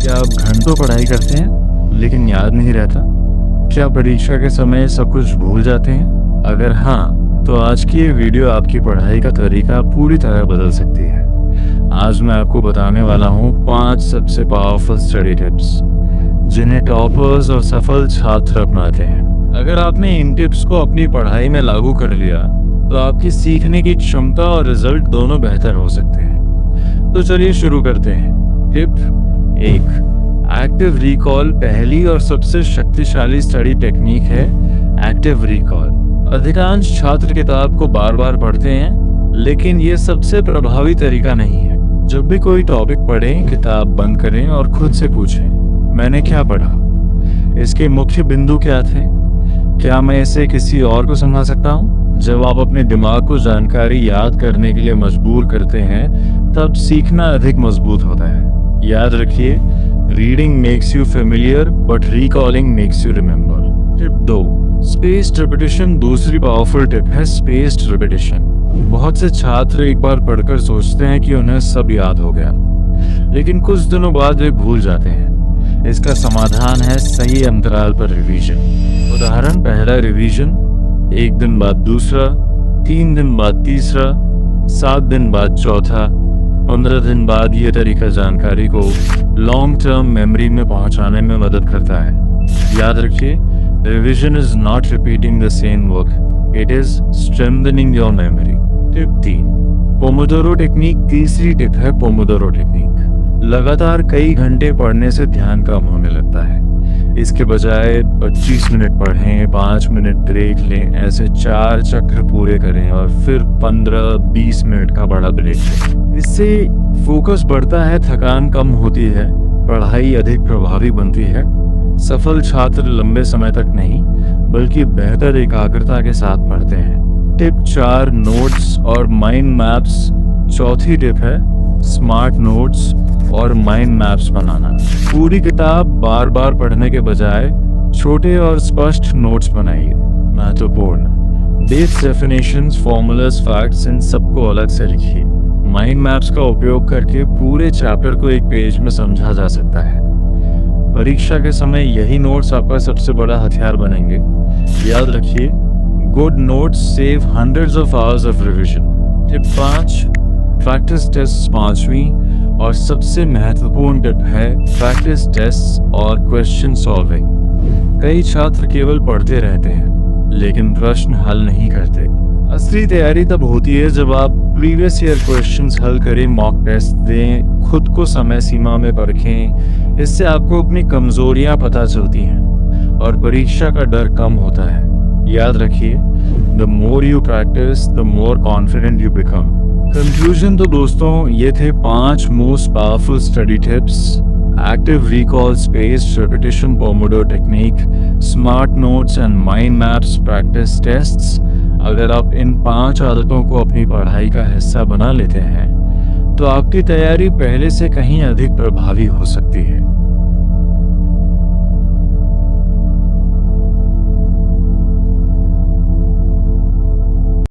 क्या आप घंटों पढ़ाई करते हैं लेकिन याद नहीं रहता? क्या परीक्षा के समय सब कुछ भूल जाते हैं? अगर हाँ, तो आज की ये वीडियो आपकी पढ़ाई का तरीका पूरी तरह बदल सकती है। आज मैं आपको बताने वाला हूँ 5 सबसे पावरफुल स्टडी टिप्स जिन्हें टॉपर्स और सफल छात्र अपनाते हैं। अगर आपने इन टिप्स को अपनी पढ़ाई में लागू कर लिया तो आपकी सीखने की क्षमता और रिजल्ट दोनों बेहतर हो सकते हैं। तो चलिए शुरू करते हैं। टिप 1, एक्टिव रिकॉल पहली और सबसे शक्तिशाली स्टडी टेक्निक है एक्टिव रिकॉल। अधिकांश छात्र किताब को बार बार पढ़ते हैं, लेकिन यह सबसे प्रभावी तरीका नहीं है। जब भी कोई टॉपिक पढ़ें, किताब बंद करें और खुद से पूछें, मैंने क्या पढ़ा? इसके मुख्य बिंदु क्या थे? क्या मैं इसे किसी और को समझा सकता हूँ? जब आप अपने दिमाग को जानकारी याद करने के लिए मजबूर करते हैं, तब सीखना अधिक मजबूत होता है। याद रखिए, reading makes you familiar but recalling makes you remember. Tip 2, spaced repetition दूसरी पावरफुल टिप है स्पेस्ड रिपीटिशन। बहुत से छात्र एक बार पढ़कर सोचते हैं कि उन्हें सब याद हो गया, लेकिन कुछ दिनों बाद वे भूल जाते हैं। इसका समाधान है सही अंतराल पर रिवीजन। उदाहरण, पहला रिवीजन 1 दिन बाद दूसरा, 3 दिन बाद तीसरा, 7 दिन बाद चौथा, 15 दिन बाद। यह तरीका जानकारी को लॉन्ग टर्म मेमोरी में पहुंचाने में मदद करता है। याद रखिए, revision is not repeating the same work, it is strengthening your memory. Tip 3, Pomodoro technique तीसरी टिप है पोमोडोरो टेक्निक। लगातार कई घंटे पढ़ने से ध्यान कम होने लगता है। इसके बजाय 25 मिनट पढ़ें, 5 मिनट ब्रेक लें, ऐसे 4 चक्र पूरे करें और फिर 15-20 मिनट का बड़ा ब्रेक लें। इससे फोकस बढ़ता है, थकान कम होती है, पढ़ाई अधिक प्रभावी बनती है। सफल छात्र लंबे समय तक नहीं, बल्कि बेहतर एकाग्रता के साथ पढ़ते हैं। टिप 4, नोट्स और माइंड मैप्स चौथी टिप है स्मार्ट नोट्स और माइंड मैप्स बनाना। पूरी किताब बार बार पढ़ने के बजाय छोटे और स्पष्ट नोट्स बनाइए। महत्वपूर्ण, डेट्स, डेफिनेशंस, फॉर्मूलाज, फैक्ट्स, इन सबको अलग से लिखिए। माइंड मैप्स का उपयोग करके पूरे चैप्टर को एक पेज में समझा जा सकता है। परीक्षा के समय यही नोट्स आपका सबसे बड़ा हथियार बनेंगे। याद रखिए, good notes save hundreds of hours of revision. Tip 5, practice test पांचवी और सबसे महत्वपूर्ण टिप है प्रैक्टिस टेस्ट और क्वेश्चन सॉल्विंग। कई छात्र केवल पढ़ते रहते हैं लेकिन प्रश्न हल नहीं करते। असली तैयारी तब होती है जब आप प्रीवियस ईयर क्वेश्चंस हल करें, मॉक टेस्ट दें, खुद को समय सीमा में परखें। इससे आपको अपनी कमजोरियां पता चलती हैं और परीक्षा का डर कम होता है। याद रखिए, the more you practice the more confident you become. Conclusion तो दोस्तों, ये थे 5 most powerful study tips: active recall, spaced repetition, Pomodoro technique, smart notes and mind maps, practice tests. अगर आप इन 5 आदतों को अपनी पढ़ाई का हिस्सा बना लेते हैं तो आपकी तैयारी पहले से कहीं अधिक प्रभावी हो सकती है।